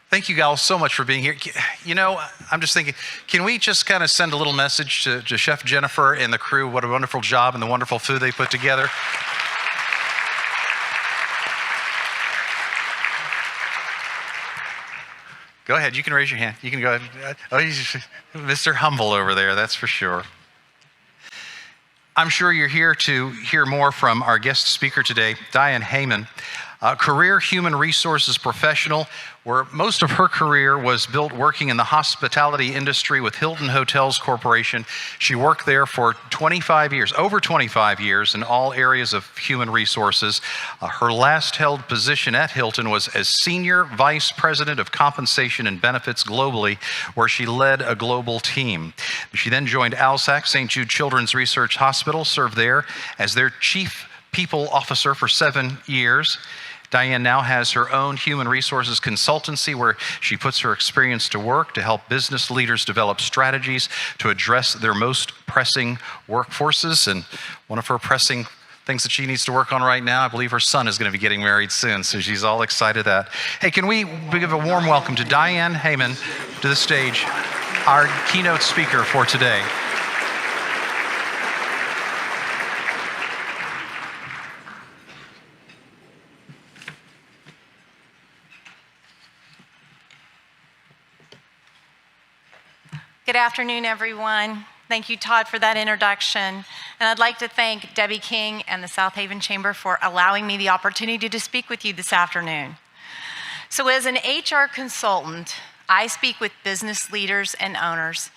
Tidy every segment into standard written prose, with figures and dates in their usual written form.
Thank you all so much for being here. You know, I'm just thinking, can we just kind of send a little message to Chef Jennifer and the crew? What a wonderful job and the wonderful food they put together. Go ahead, you can raise your hand. You can go ahead. Oh, he's Mr. Humble over there, that's for sure. I'm sure you're here to hear more from our guest speaker today, Diane Heyman, a career human resources professional, where most of her career was built working in the hospitality industry with Hilton Hotels Corporation. She worked there for 25 years, over 25 years, in all areas of human resources. Her last held position at Hilton was as Senior Vice President of Compensation and Benefits globally, where she led a global team. She then joined ALSAC, St. Jude Children's Research Hospital, served there as their Chief People Officer for 7 years. Diane now has her own human resources consultancy where she puts her experience to work to help business leaders develop strategies to address their most pressing workforces. And one of her pressing things that she needs to work on right now, I believe her son is going to be getting married soon, so she's all excited that. Hey, can we give a warm welcome to Diane Heyman to the stage, our keynote speaker for today. Good afternoon, everyone. Thank you, Todd, for that introduction. And I'd like to thank Debbie King and the South Haven Chamber for allowing me the opportunity to speak with you this afternoon. So as an HR consultant, I speak with business leaders and owners.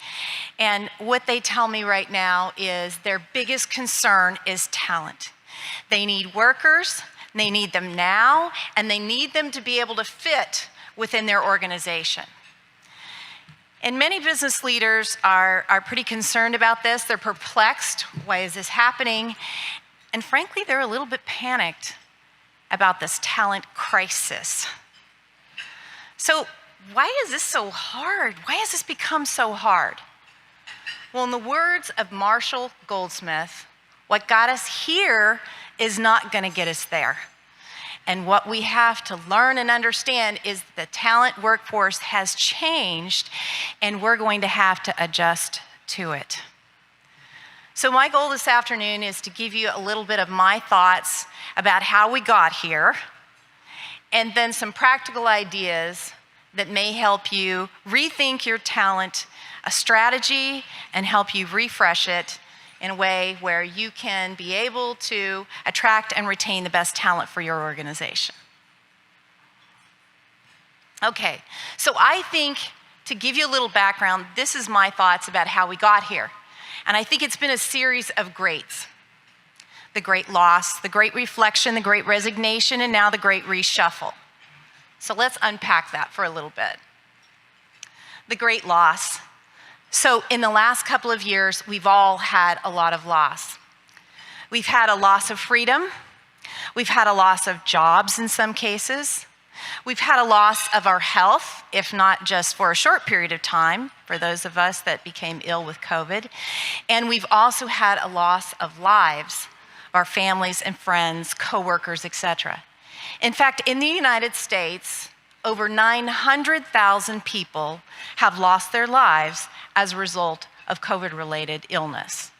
And what they tell me right now is their biggest concern is talent. They need workers, they need them now, and they need them to be able to fit within their organization. And many business leaders are pretty concerned about this. They're perplexed. Why is this happening? And frankly, they're a little bit panicked about this talent crisis. So why is this so hard? Why has this become so hard? Well, in the words of Marshall Goldsmith, what got us here is not going to get us there. And what we have to learn and understand is the talent workforce has changed, and we're going to have to adjust to it. So my goal this afternoon is to give you a little bit of my thoughts about how we got here, and then some practical ideas that may help you rethink your talent, a strategy, and help you refresh it in a way where you can be able to attract and retain the best talent for your organization. Okay, so I think to give you a little background, this is my thoughts about how we got here. And I think it's been a series of greats. The great loss, the great reflection, the great resignation, and now the great reshuffle. So let's unpack that for a little bit. The great loss. So in the last couple of years, we've all had a lot of loss. We've had a loss of freedom. We've had a loss of jobs in some cases. We've had a loss of our health, if not just for a short period of time, for those of us that became ill with COVID. And we've also had a loss of lives, our families and friends, coworkers, etc. In fact, in the United States, over 900,000 people have lost their lives as a result of COVID-related illness.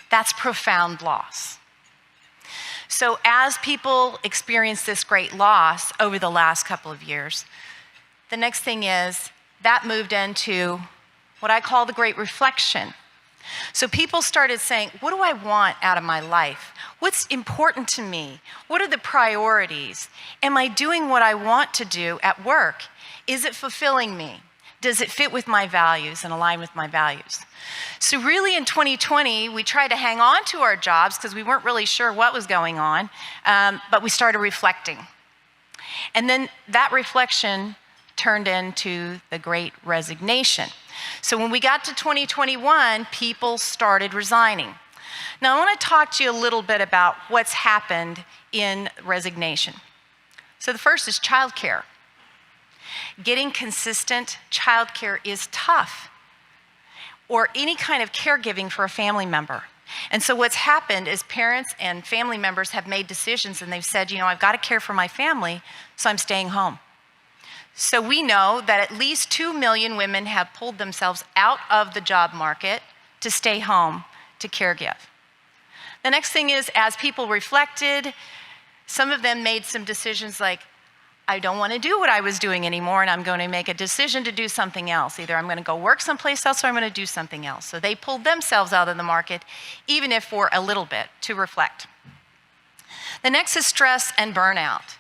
That's profound loss. So as people experience this great loss over the last couple of years, the next thing is that moved into what I call the great reflection. So people started saying, what do I want out of my life? What's important to me? What are the priorities? Am I doing what I want to do at work? Is it fulfilling me? Does it fit with my values and align with my values? So really in 2020, we tried to hang on to our jobs because we weren't really sure what was going on, but we started reflecting. And then that reflection turned into the great resignation. So when we got to 2021, people started resigning. Now I want to talk to you a little bit about what's happened in resignation. So the first is childcare. Getting consistent childcare is tough, or any kind of caregiving for a family member. And so what's happened is parents and family members have made decisions and they've said, you know, I've got to care for my family, so I'm staying home. So we know that at least 2 million women have pulled themselves out of the job market to stay home to caregive. The next thing is, as people reflected, some of them made some decisions like, I don't want to do what I was doing anymore, and I'm going to make a decision to do something else. Either I'm going to go work someplace else or I'm going to do something else. So they pulled themselves out of the market, even if for a little bit, to reflect. The next is stress and burnout.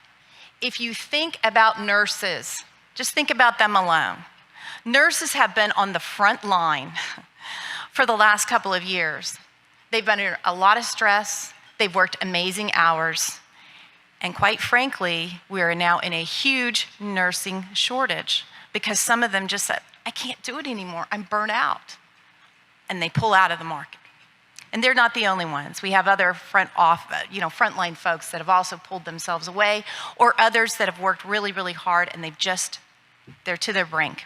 If you think about nurses, just think about them alone. Nurses have been on the front line for the last couple of years. They've been under a lot of stress. They've worked amazing hours. And quite frankly, we are now in a huge nursing shortage because some of them just said, I can't do it anymore. I'm burnt out. And they pull out of the market. And they're not the only ones. We have other frontline folks that have also pulled themselves away, or others that have worked really, really hard and they're to their brink.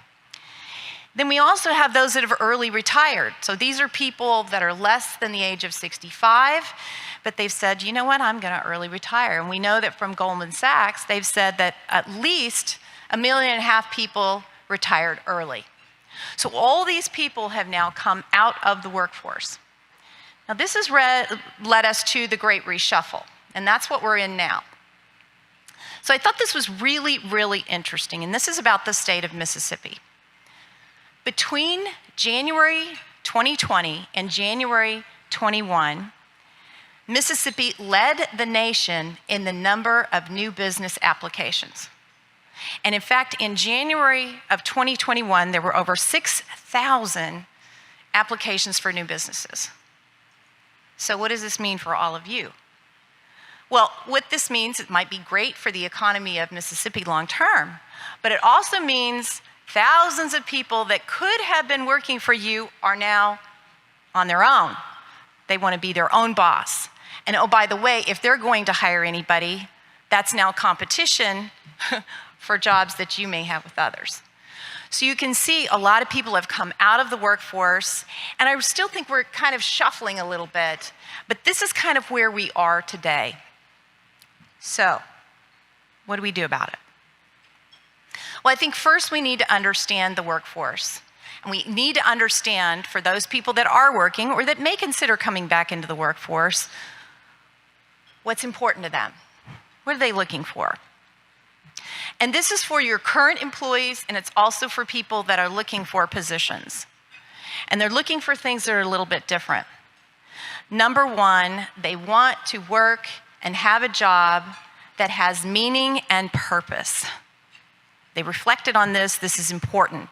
Then we also have those that have early retired. So these are people that are less than the age of 65, but they've said, you know what, I'm going to early retire. And we know that from Goldman Sachs, they've said that at least 1.5 million people retired early. So all these people have now come out of the workforce. Now this has led us to the Great Reshuffle, and that's what we're in now. So I thought this was really, really interesting, and this is about the state of Mississippi. Between January 2020 and January 21, Mississippi led the nation in the number of new business applications. And in fact, in January of 2021, there were over 6,000 applications for new businesses. So what does this mean for all of you? Well, what this means, it might be great for the economy of Mississippi long term, but it also means thousands of people that could have been working for you are now on their own. They want to be their own boss. And oh, by the way, if they're going to hire anybody, that's now competition for jobs that you may have with others. So you can see a lot of people have come out of the workforce, and I still think we're kind of shuffling a little bit, but this is kind of where we are today. So, what do we do about it? Well, I think first we need to understand the workforce. And we need to understand, for those people that are working or that may consider coming back into the workforce, what's important to them. What are they looking for? And this is for your current employees, and it's also for people that are looking for positions. And they're looking for things that are a little bit different. Number one, they want to work and have a job that has meaning and purpose. They reflected on this. This is important.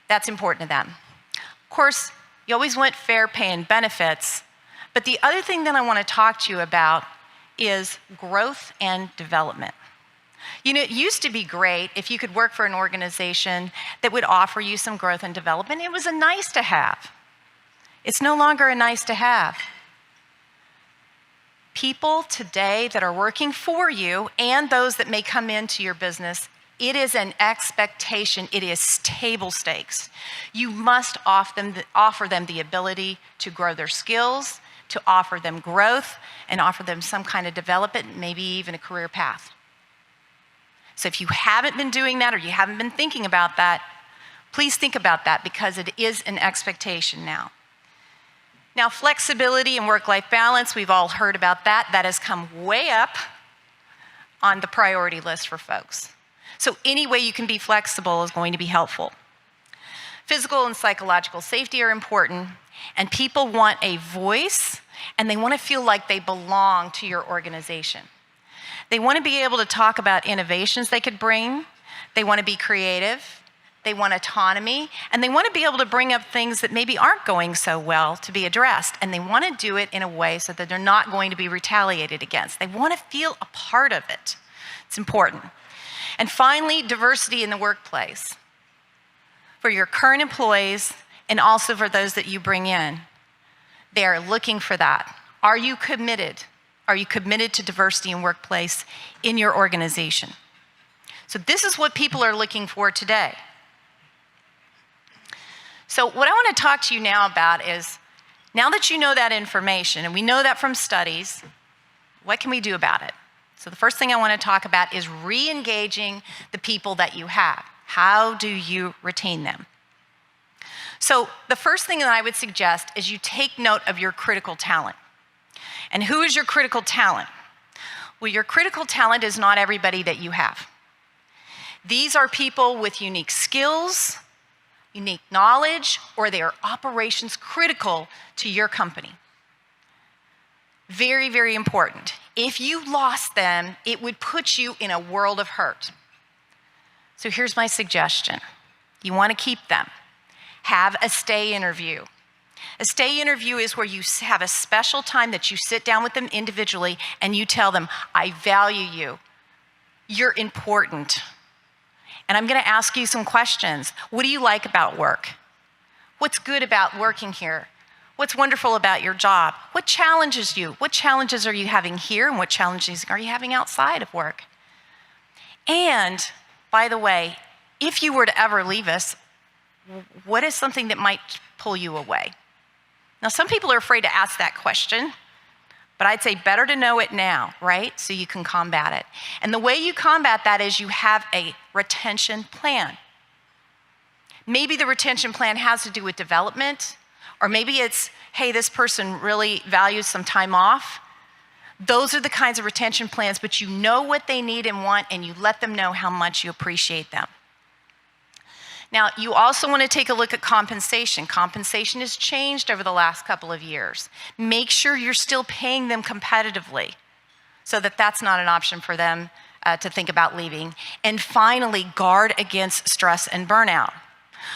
That's important to them. Of course, you always want fair pay and benefits, but the other thing that I want to talk to you about is growth and development. You know, it used to be great if you could work for an organization that would offer you some growth and development. It was a nice to have. It's no longer a nice to have. People today that are working for you and those that may come into your business, it is an expectation. It is table stakes. You must offer them the ability to grow their skills, to offer them growth, and offer them some kind of development, maybe even a career path. So if you haven't been doing that or you haven't been thinking about that, please think about that because it is an expectation now. Now, flexibility and work-life balance, we've all heard about that. That has come way up on the priority list for folks. So any way you can be flexible is going to be helpful. Physical and psychological safety are important, and people want a voice, and they want to feel like they belong to your organization. They want to be able to talk about innovations they could bring. They want to be creative. They want autonomy. And they want to be able to bring up things that maybe aren't going so well to be addressed. And they want to do it in a way so that they're not going to be retaliated against. They want to feel a part of it. It's important. And finally, diversity in the workplace. For your current employees and also for those that you bring in, they are looking for that. Are you committed? Are you committed to diversity in workplace in your organization? So this is what people are looking for today. So what I want to talk to you now about is, now that you know that information, and we know that from studies, what can we do about it? So the first thing I want to talk about is re-engaging the people that you have. How do you retain them? So the first thing that I would suggest is you take note of your critical talent. And who is your critical talent? Well, your critical talent is not everybody that you have. These are people with unique skills, unique knowledge, or they are operations critical to your company. Very, very important. If you lost them, it would put you in a world of hurt. So here's my suggestion. You want to keep them. Have a stay interview. A stay interview is where you have a special time that you sit down with them individually and you tell them, I value you. You're important. And I'm going to ask you some questions. What do you like about work? What's good about working here? What's wonderful about your job? What challenges you? What challenges are you having here and what challenges are you having outside of work? And, by the way, if you were to ever leave us, what is something that might pull you away? Now, some people are afraid to ask that question, but I'd say better to know it now, right? So you can combat it. And the way you combat that is you have a retention plan. Maybe the retention plan has to do with development, or maybe it's, hey, this person really values some time off. Those are the kinds of retention plans, but you know what they need and want, and you let them know how much you appreciate them. Now, you also want to take a look at compensation. Compensation has changed over the last couple of years. Make sure you're still paying them competitively so that that's not an option for them to think about leaving. And finally, guard against stress and burnout.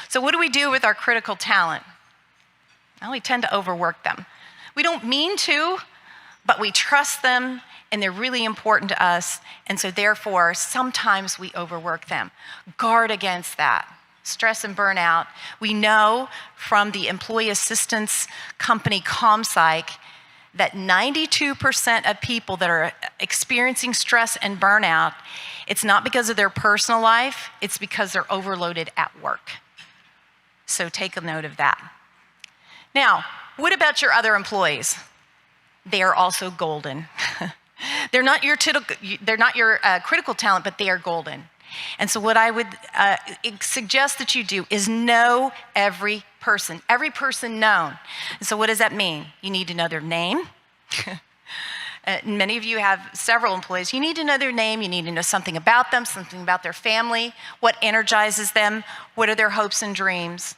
So what do we do with our critical talent? Well, we tend to overwork them. We don't mean to, but we trust them and they're really important to us. And so therefore, sometimes we overwork them. Guard against that. Stress and burnout. We know from the employee assistance company ComPsych that 92% of people that are experiencing stress and burnout, it's not because of their personal life, it's because they're overloaded at work. So take a note of that. Now, what about your other employees? They are also golden. They're not your critical talent, but they are golden. And so what I would suggest that you do is know every person known. And so what does that mean? You need to know their name. Many of you have several employees. You need to know their name. You need to know something about them, something about their family, what energizes them, what are their hopes and dreams.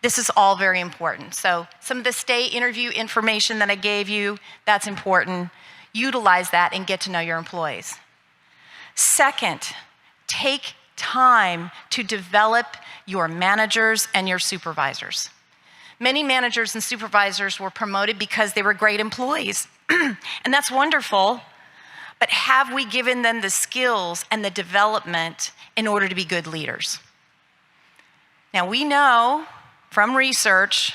This is all very important. So some of the stay interview information that I gave you, that's important. Utilize that and get to know your employees. Second, take time to develop your managers and your supervisors. Many managers and supervisors were promoted because they were great employees, and that's wonderful, but have we given them the skills and the development in order to be good leaders? Now, we know from research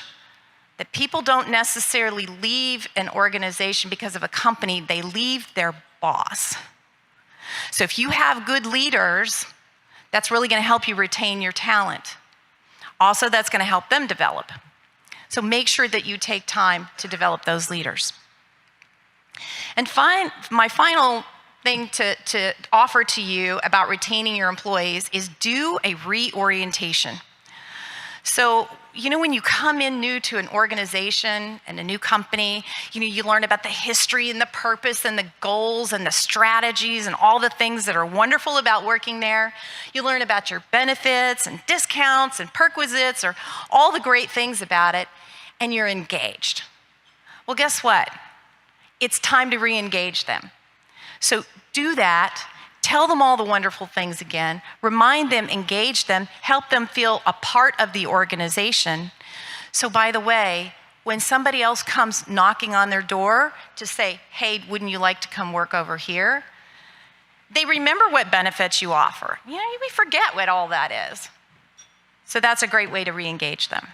that people don't necessarily leave an organization because of a company, they leave their boss. So if you have good leaders, that's really going to help you retain your talent. Also, that's going to help them develop. So make sure that you take time to develop those leaders. And my final thing to offer to you about retaining your employees is do a reorientation. So, when you come in new to an organization and a new company, you learn about the history and the purpose and the goals and the strategies and all the things that are wonderful about working there. You learn about your benefits and discounts and perquisites or all the great things about it, and you're engaged. Well, guess what? It's time to re-engage them. So do that. Tell them all the wonderful things again, remind them, engage them, help them feel a part of the organization. So by the way, when somebody else comes knocking on their door to say, hey, wouldn't you like to come work over here? They remember what benefits you offer. We forget what all that is. So that's a great way to re-engage them.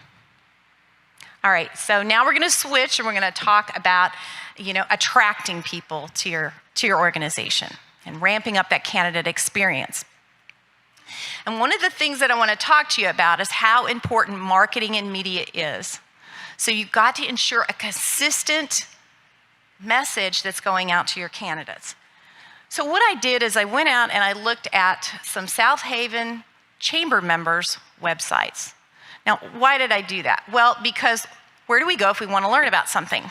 All right, so now we're gonna switch and we're gonna talk about, attracting people to your organization and ramping up that candidate experience. And one of the things that I want to talk to you about is how important marketing and media is. So you've got to ensure a consistent message that's going out to your candidates. So what I did is I went out and I looked at some South Haven Chamber members' websites. Now, why did I do that? Well, because where do we go if we want to learn about something?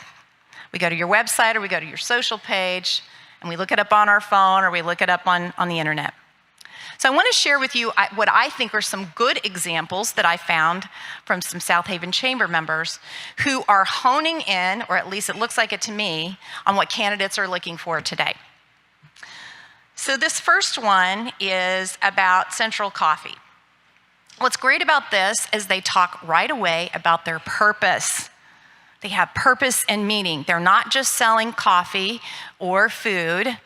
We go to your website or we go to your social page and we look it up on our phone or we look it up on the internet. So I want to share with you what I think are some good examples that I found from some South Haven Chamber members who are honing in, or at least it looks like it to me, on what candidates are looking for today. So this first one is about Central Coffee. What's great about this is they talk right away about their purpose. They have purpose and meaning. They're not just selling coffee or food.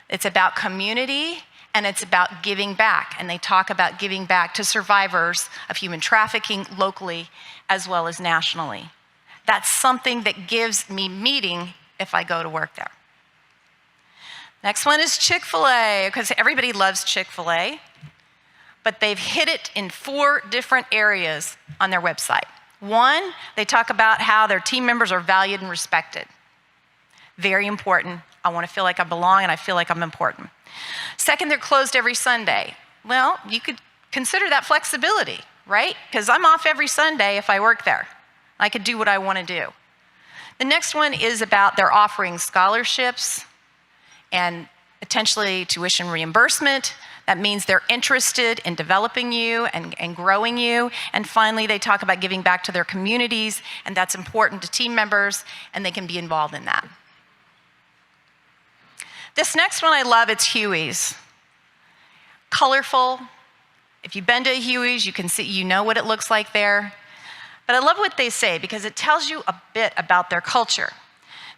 It's about community and it's about giving back. And they talk about giving back to survivors of human trafficking locally as well as nationally. That's something that gives me meaning if I go to work there. Next one is Chick-fil-A, because everybody loves Chick-fil-A, but they've hit it in 4 different areas on their website. One, they talk about how their team members are valued and respected. Very important. I want to feel like I belong and I feel like I'm important. Second, they're closed every Sunday. Well, you could consider that flexibility, right? Because I'm off every Sunday if I work there. I could do what I want to do. The next one is about their offering scholarships and potentially tuition reimbursement. That means they're interested in developing you and growing you. And finally, they talk about giving back to their communities, and that's important to team members, and they can be involved in that. This next one I love, it's Huey's. Colorful. If you've been to Huey's, you can see, you know what it looks like there. But I love what they say because it tells you a bit about their culture.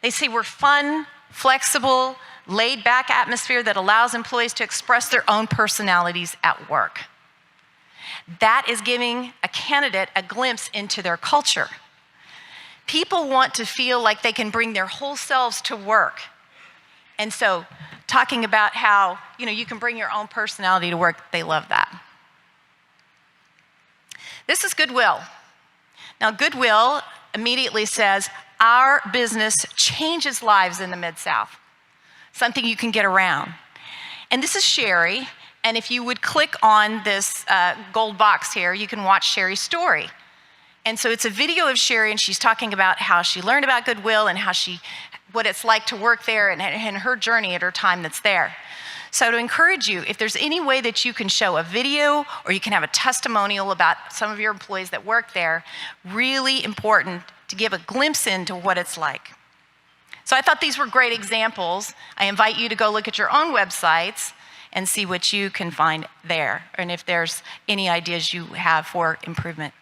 They say we're fun, flexible, laid-back atmosphere that allows employees to express their own personalities at work. That is giving a candidate a glimpse into their culture. People want to feel like they can bring their whole selves to work. And so talking about how, you can bring your own personality to work, they love that. This is Goodwill. Now, Goodwill immediately says, our business changes lives in the Mid-South. Something you can get around. And this is Sherry, and if you would click on this gold box here, you can watch Sherry's story. And so it's a video of Sherry, and she's talking about how she learned about Goodwill and what it's like to work there and her journey at her time that's there. So to encourage you, if there's any way that you can show a video or you can have a testimonial about some of your employees that work there, really important to give a glimpse into what it's like. So I thought these were great examples. I invite you to go look at your own websites and see what you can find there, and if there's any ideas you have for improvement.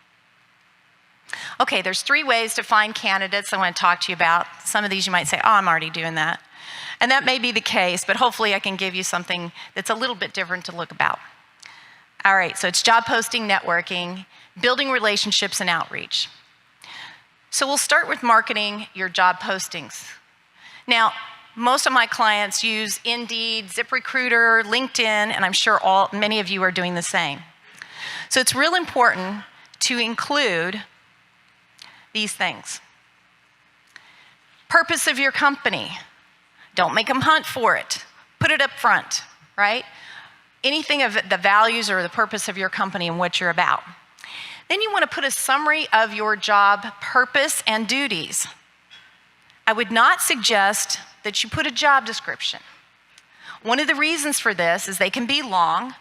Okay, there's 3 ways to find candidates I want to talk to you about. Some of these you might say, oh, I'm already doing that. And that may be the case, but hopefully I can give you something that's a little bit different to look about. All right, so it's job posting, networking, building relationships, and outreach. So we'll start with marketing your job postings. Now, most of my clients use Indeed, ZipRecruiter, LinkedIn, and I'm sure many of you are doing the same. So it's real important to include these things. Purpose of your company. Don't make them hunt for it. Put it up front, right? Anything of the values or the purpose of your company and what you're about. Then you want to put a summary of your job purpose and duties. I would not suggest that you put a job description. One of the reasons for this is they can be long,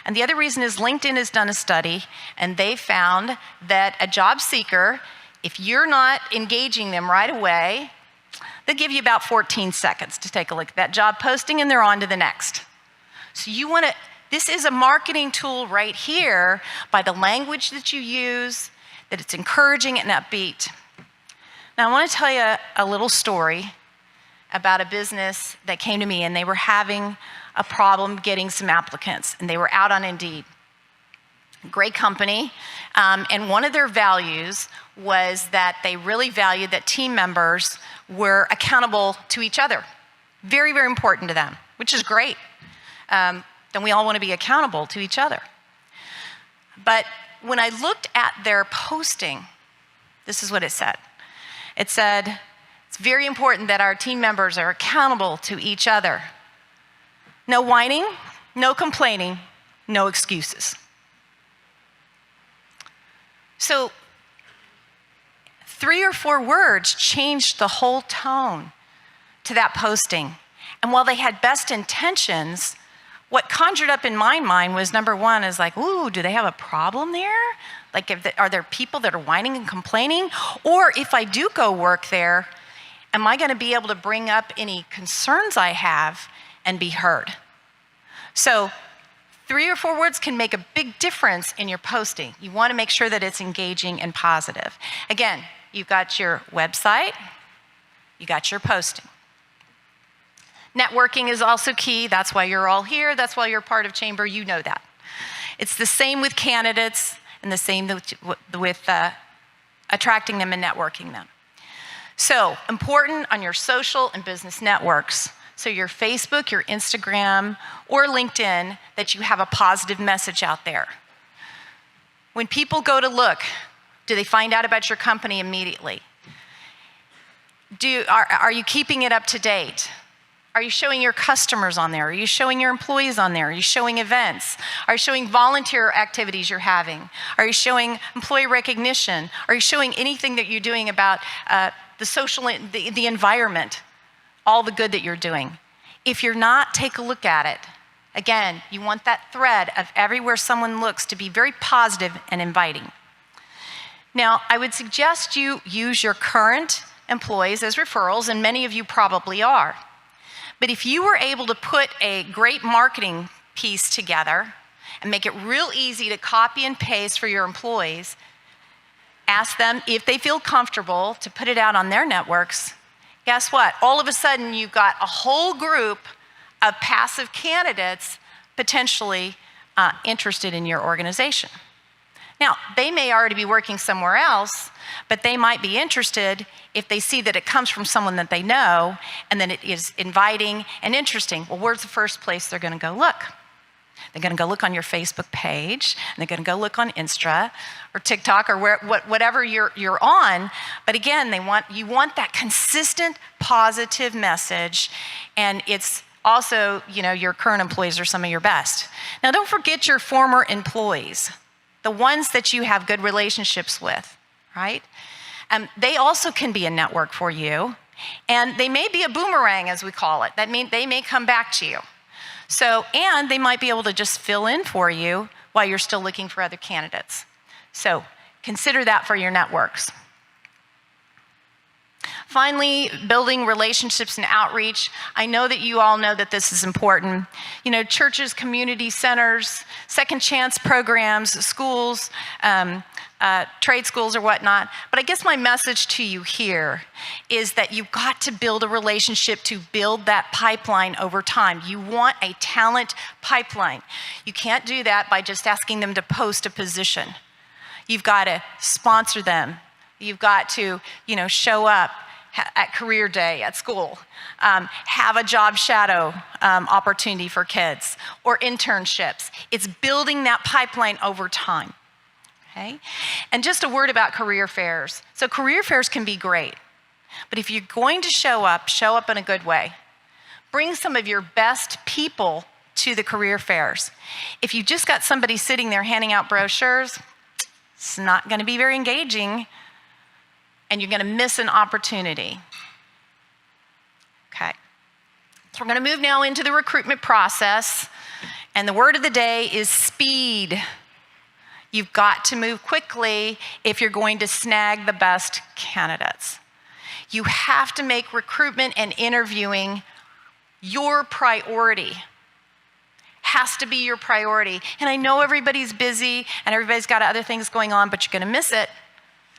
and the other reason is LinkedIn has done a study, and they found that a job seeker, if you're not engaging them right away, they'll give you about 14 seconds to take a look at that job posting, and they're on to the next. So this is a marketing tool right here by the language that you use, that it's encouraging and upbeat. Now, I want to tell you a little story about a business that came to me, and they were having a problem getting some applicants, and they were out on Indeed. Great company, and one of their values was that they really valued that team members were accountable to each other. Very, very important to them, which is great. Then we all want to be accountable to each other. But when I looked at their posting, this is what it said. It said, it's very important that our team members are accountable to each other. No whining, no complaining, no excuses. So 3 or 4 words changed the whole tone to that posting. And while they had best intentions, what conjured up in my mind was, number one, is like, ooh, do they have a problem there? Like, are there people that are whining and complaining? Or if I do go work there, am I going to be able to bring up any concerns I have and be heard? So 3 or 4 words can make a big difference in your posting. You want to make sure that it's engaging and positive. Again, you've got your website, you got your posting. Networking is also key. That's why you're all here. That's why you're part of Chamber. You know that. It's the same with candidates and the same with attracting them and networking them. So important on your social and business networks. So your Facebook, your Instagram, or LinkedIn, that you have a positive message out there. When people go to look, do they find out about your company immediately? Are you keeping it up to date? Are you showing your customers on there? Are you showing your employees on there? Are you showing events? Are you showing volunteer activities you're having? Are you showing employee recognition? Are you showing anything that you're doing about the social, the environment, all the good that you're doing? If you're not, take a look at it. Again, you want that thread of everywhere someone looks to be very positive and inviting. Now, I would suggest you use your current employees as referrals, and many of you probably are. But if you were able to put a great marketing piece together and make it real easy to copy and paste for your employees, ask them if they feel comfortable to put it out on their networks, guess what? All of a sudden, you've got a whole group of passive candidates potentially interested in your organization. Now, they may already be working somewhere else, but they might be interested if they see that it comes from someone that they know and then it is inviting and interesting. Well, where's the first place they're going to go look? They're going to go look on your Facebook page, and they're going to go look on Insta or TikTok or whatever you're on. But again, you want that consistent positive message, and it's also, your current employees are some of your best. Now, don't forget your former employees, the ones that you have good relationships with, right? They also can be a network for you, and they may be a boomerang, as we call it. That means they may come back to you. So, and they might be able to just fill in for you while you're still looking for other candidates. So, consider that for your networks. Finally, building relationships and outreach. I know that you all know that this is important. Churches, community centers, second chance programs, schools, trade schools or whatnot. But I guess my message to you here is that you've got to build a relationship to build that pipeline over time. You want a talent pipeline. You can't do that by just asking them to post a position. You've got to sponsor them. You've got to, show up at career day at school, have a job shadow opportunity for kids, or internships. It's building that pipeline over time, okay? And just a word about career fairs. So career fairs can be great, but if you're going to show up in a good way. Bring some of your best people to the career fairs. If you just got somebody sitting there handing out brochures, it's not going to be very engaging, and you're going to miss an opportunity. Okay. So we're going to move now into the recruitment process, and the word of the day is speed. You've got to move quickly if you're going to snag the best candidates. You have to make recruitment and interviewing your priority. Has to be your priority. And I know everybody's busy and everybody's got other things going on, but you're going to miss it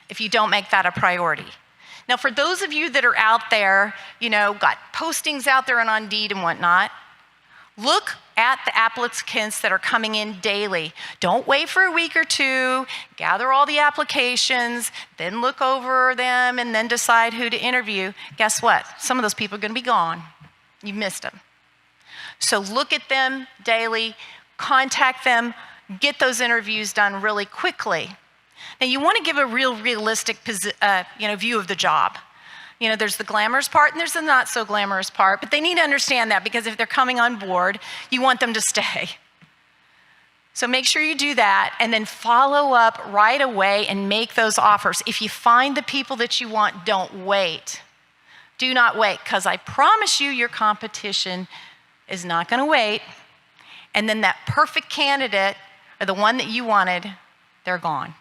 if you don't make that a priority. Now, for those of you that are out there, got postings out there and on Indeed and whatnot, look at the applicants that are coming in daily. Don't wait for a week or two, gather all the applications, then look over them and then decide who to interview. Guess what? Some of those people are going to be gone. You've missed them. So look at them daily, contact them, get those interviews done really quickly. Now, you want to give a real realistic view of the job. You know, there's the glamorous part and there's the not so glamorous part, but they need to understand that because if they're coming on board, you want them to stay. So make sure you do that and then follow up right away and make those offers. If you find the people that you want, don't wait. Do not wait, because I promise you your competition is not going to wait. And then that perfect candidate, or the one that you wanted, they're gone.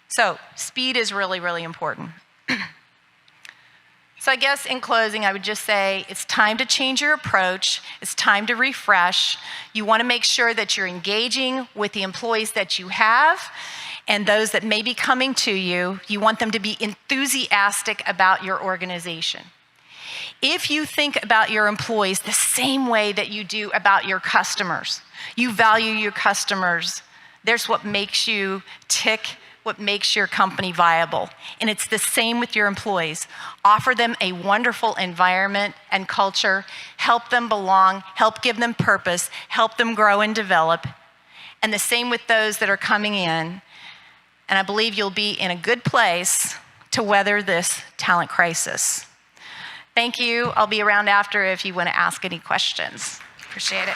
So speed is really, really important. So I guess in closing, I would just say it's time to change your approach. It's time to refresh. You want to make sure that you're engaging with the employees that you have and those that may be coming to you. You want them to be enthusiastic about your organization. If you think about your employees the same way that you do about your customers, you value your customers, there's what makes you tick, what makes your company viable. And it's the same with your employees. Offer them a wonderful environment and culture, help them belong, help give them purpose, help them grow and develop. And the same with those that are coming in. And I believe you'll be in a good place to weather this talent crisis. Thank you. I'll be around after if you want to ask any questions. Appreciate it.